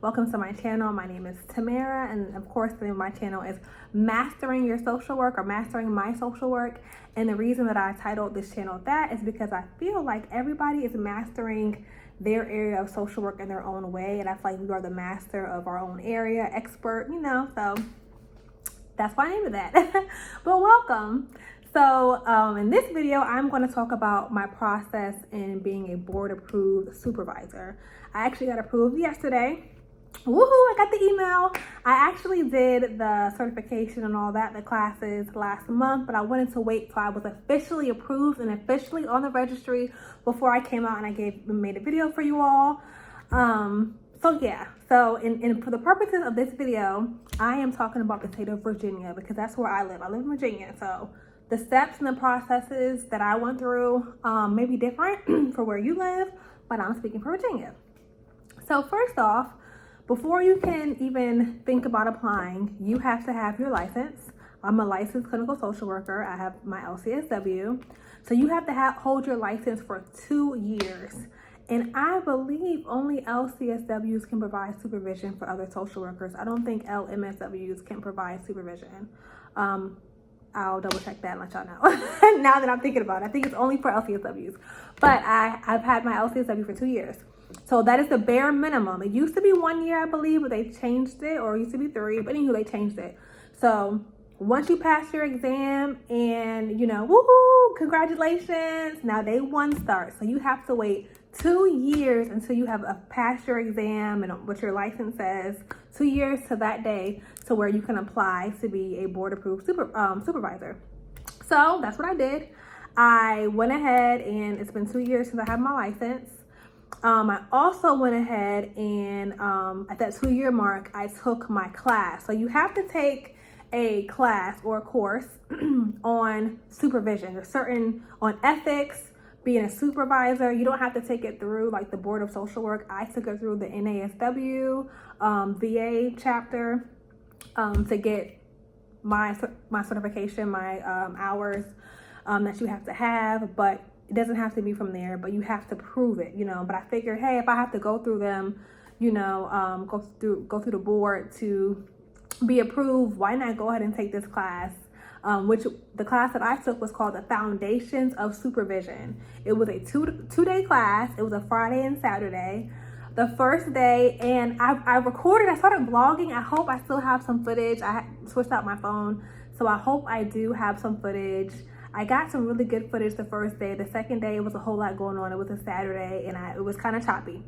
Welcome to my channel. My name is Tamara, and of course the name of my channel is Mastering Your Social Work or Mastering My Social Work. And the reason that I titled this channel that is because I feel like everybody is mastering their area of social work in their own way, and I feel like we are the master of our own area, expert, so that's why I named it that. But welcome. So in this video, I'm going to talk about my process in being a board-approved supervisor. I actually got approved yesterday. Woohoo, I got the email. I actually did the certification and all that, the classes last month, but I wanted to wait till I was officially approved and officially on the registry before I came out and made a video for you all. So for the purposes of this video, I am talking about the state of Virginia because that's where I live. I live in Virginia, so the steps and the processes that I went through may be different for where you live, but I'm speaking for Virginia. So first off, before you can even think about applying, you have to have your license. I'm a licensed clinical social worker. I have my Lcsw. So you have to hold your license for 2 years. And I believe only LCSWs can provide supervision for other social workers. I don't think LMSWs can provide supervision. I'll double check that and let y'all know. Now that I'm thinking about it, I think it's only for LCSWs. But I've had my LCSW for 2 years. So that is the bare minimum. It used to be 1 year, I believe, but they changed it, or it used to be 3, but anyway, they changed it. So once you pass your exam and, woohoo, congratulations, now day 1 starts. So you have to wait 2 years until you have passed your exam and what your license says, 2 years to that day to where you can apply to be a board-approved supervisor. So that's what I did. I went ahead, and it's been 2 years since I had my license. I also went ahead and at that 2-year mark, I took my class. So you have to take a class or a course on supervision. There's certain on ethics, being a supervisor. You don't have to take it through like the Board of Social Work. I took it through the NASW, VA chapter to get my certification, my hours that you have to have, but it doesn't have to be from there, but you have to prove it, but I figured, hey, if I have to go through them, go through the board to be approved, why not go ahead and take this class? Which the class that I took was called the Foundations of Supervision. It was a two-day class. It was a Friday and Saturday. The first day, and I started vlogging. I hope I still have some footage. I switched out my phone, so I hope I do have some footage. I got some really good footage the first day. The second day, it was a whole lot going on. It was a Saturday, and it was kind of choppy.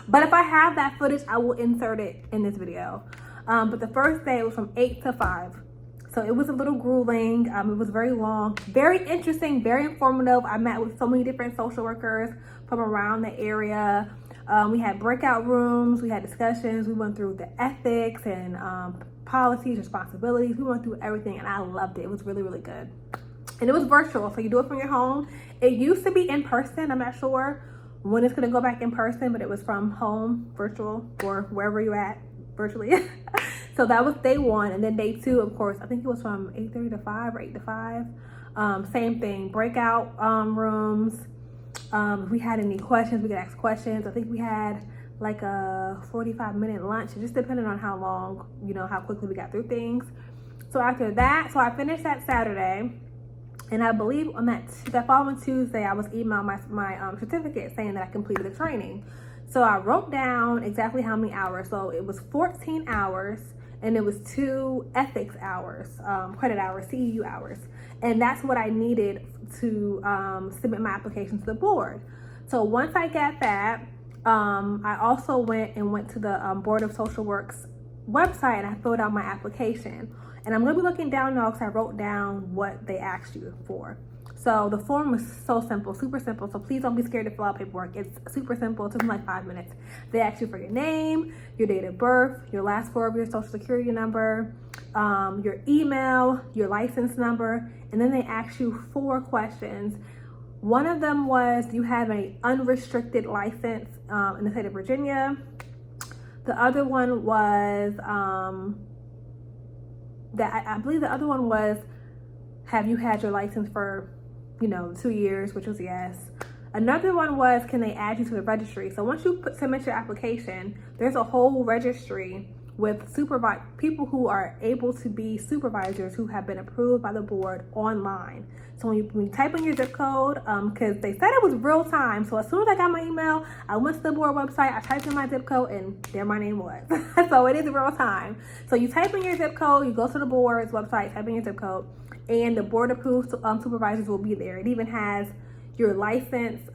But if I have that footage, I will insert it in this video. But the first day, it was from 8 to 5. So it was a little grueling. It was very long, very interesting, very informative. I met with so many different social workers from around the area. We had breakout rooms. We had discussions. We went through the ethics and policies, responsibilities. We went through everything, and I loved it. It was really, really good. And it was virtual, so you do it from your home. It used to be in person. I'm not sure when it's going to go back in person, but it was from home, virtual, or wherever you're at, virtually. So that was day 1. And then day 2, of course, I think it was from 8:30 to 5 or 8 to 5. Same thing, breakout rooms. If we had any questions, we could ask questions. I think we had like a 45-minute lunch, just depending on how long, how quickly we got through things. So after that, I finished that Saturday. And I believe on that following Tuesday, I was emailed my certificate saying that I completed the training. So I wrote down exactly how many hours. So it was 14 hours, and it was 2 ethics hours, credit hours, CEU hours. And that's what I needed to submit my application to the board. So once I got that, I also went to the Board of Social Work's website, and I filled out my application. And I'm going to be looking down now because I wrote down what they asked you for. So the form was so simple, super simple. So please don't be scared to fill out paperwork. It's super simple. It took me like 5 minutes. They ask you for your name, your date of birth, your last 4 of your social security number, your email, your license number, and then they ask you 4 questions. One of them was, do you have an unrestricted license in the state of Virginia? The other one was, I believe the other one was, have you had your license for, 2 years, which was yes. Another one was, can they add you to the registry? So once you submit your application, there's a whole registry with people who are able to be supervisors who have been approved by the board online. So when you type in your zip code, because they said it was real time. So as soon as I got my email, I went to the board website, I typed in my zip code, and there my name was. So it is real time. So you type in your zip code, you go to the board's website, type in your zip code, and the board approved supervisors will be there. It even has your license,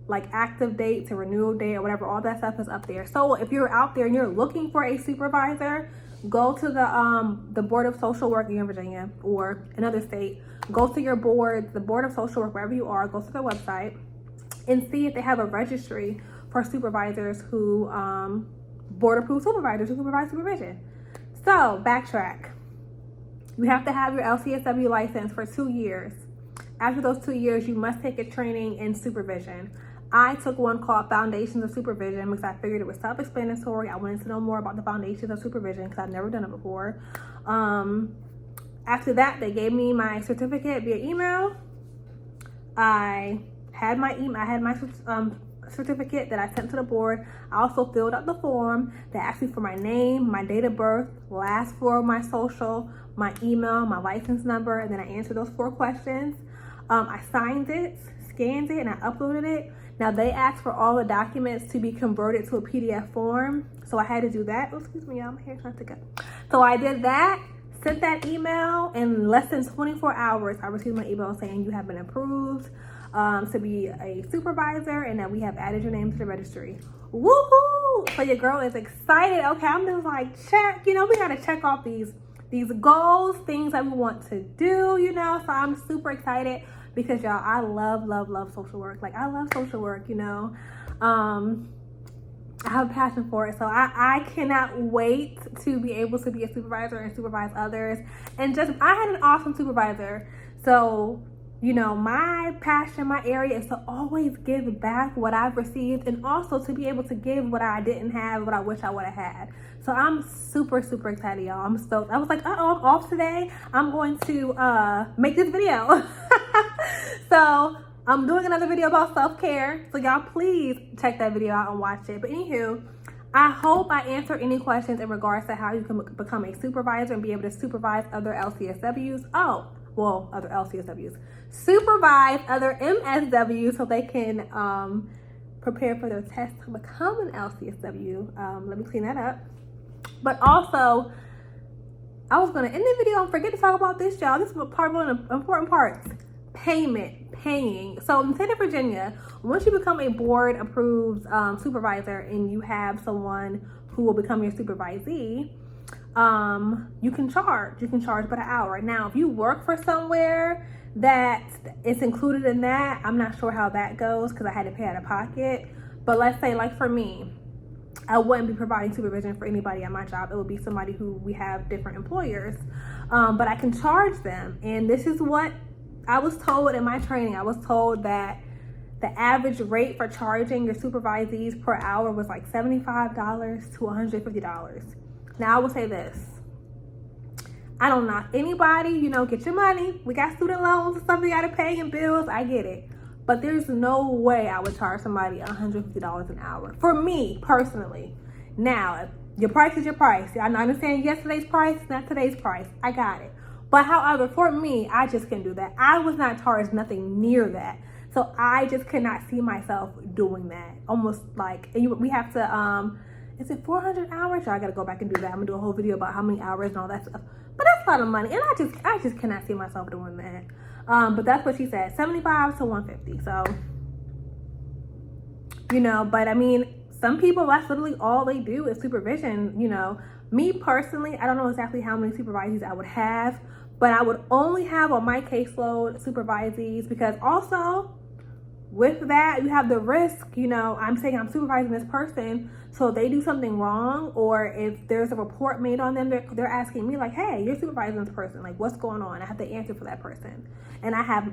like active date to renewal date or whatever, all that stuff is up there. So if you're out there and you're looking for a supervisor, go to the Board of Social Work in Virginia or another state. Go to your board, the Board of Social Work, wherever you are, go to their website and see if they have a registry for supervisors who, board approved supervisors who provide supervision. So backtrack. You have to have your Lcsw license for 2 years. After those 2 years, you must take a training in supervision. I took one called Foundations of Supervision because I figured it was self-explanatory. I wanted to know more about the foundations of supervision because I've never done it before. After that, they gave me my certificate via email. I had my certificate that I sent to the board. I also filled out the form that asked me for my name, my date of birth, last 4 of my social, my email, my license number, and then I answered those 4 questions. I signed it, scanned it, and I uploaded it. Now they asked for all the documents to be converted to a PDF form, so I had to do that. Oh, excuse me, y'all, my hair's not together. So I did that, sent that email. In less than 24 hours, I received my email saying you have been approved to be a supervisor and that we have added your name to the registry. Woohoo! So your girl is excited. Okay, I'm just like, check. You know, we gotta check off these goals, things that we want to do, you know. So I'm super excited because y'all, I love social work. Like, I love social work, you know. I have a passion for it. So I cannot wait to be able to be a supervisor and supervise others. And I had an awesome supervisor. So, you know, my passion, my area is to always give back what I've received and also to be able to give what I didn't have, what I wish I would have had. So I'm super excited, y'all. I'm stoked. I was like, I'm off today. I'm going to make this video. So I'm doing another video about self-care. So y'all please check that video out and watch it. But anywho, I hope I answered any questions in regards to how you can become a supervisor and be able to supervise other LCSWs. Other LCSWs. Supervise other MSWs so they can prepare for their test to become an LCSW. Let me clean that up. But also, I was going to end the video and forget to talk about this, y'all. This is one of the important parts. Paying. So in the state of Virginia, once you become a board approved supervisor and you have someone who will become your supervisee, you can charge by the hour. Now, if you work for somewhere that it's included in that, I'm not sure how that goes because I had to pay out of pocket. But let's say, like for me, I wouldn't be providing supervision for anybody at my job. It would be somebody who we have different employers, but I can charge them. And this is what I was told in my training. I was told that the average rate for charging your supervisees per hour was like $75 to $150. Now I will say this. I don't knock anybody, you know, get your money. We got student loans and stuff we gotta pay and bills. I get it. But there's no way I would charge somebody $150 an hour. For me, personally. Now, your price is your price. I understand yesterday's price, not today's price. I got it. But however, for me, I just couldn't do that. I was not charged nothing near that. So I just could not see myself doing that. Almost like, we have to, is it 400 hours? I gotta go back and do that. I'm gonna do a whole video about how many hours and all that stuff. But that's a lot of money. And I just cannot see myself doing that. But that's what she said, 75 to 150. So, you know, but I mean, some people, that's literally all they do is supervision, you know. Me personally, I don't know exactly how many supervisees I would have, but I would only have on my caseload supervisees because also with that, you have the risk, you know, I'm saying I'm supervising this person, so if they do something wrong or if there's a report made on them, they're asking me like, hey, you're supervising this person, like what's going on? I have to answer for that person. And I have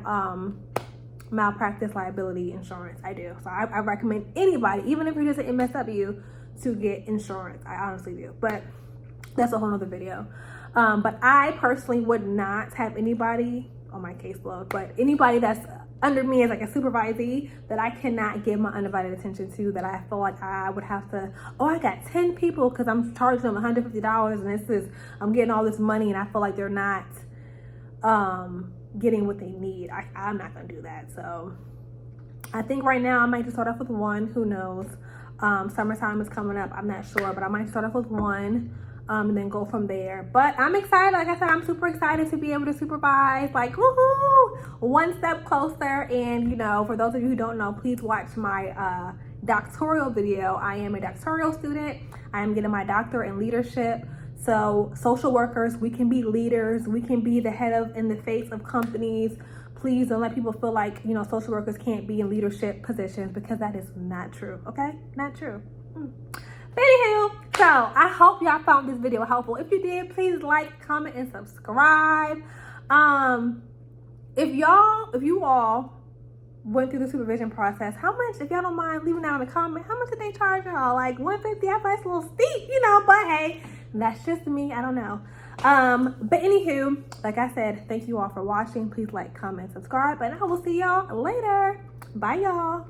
malpractice liability insurance. I do. So I recommend anybody, even if you're just an MSW, to get insurance. I honestly do. But that's a whole nother video. But I personally would not have anybody on my caseload, but anybody that's under me as like a supervisee that I cannot give my undivided attention to, that I feel like I would have to, oh, I got 10 people because I'm charging them $150 and I'm getting all this money and I feel like they're not getting what they need. I'm not gonna do that. So I think right now I might just start off with one, who knows. Summertime is coming up, I'm not sure, but I might start off with one. And then go from there. But I'm excited. Like I said, I'm super excited to be able to supervise. Like, woohoo! One step closer. And, you know, for those of you who don't know, please watch my doctoral video. I am a doctoral student. I am getting my doctorate in leadership. So social workers, we can be leaders. We can be the head of and the face of companies. Please don't let people feel like, you know, social workers can't be in leadership positions, because that is not true. Okay? Not true. Anywho, so I hope y'all found this video helpful. If you did, please like, comment, and subscribe. If you all went through the supervision process, how much, if y'all don't mind leaving that in the comment, how much did they charge y'all? Like $150? I feel like it's a little steep, you know, but hey, that's just me. I don't know. But anywho, like I said, thank you all for watching. Please like, comment, subscribe, and I will see y'all later. Bye, y'all.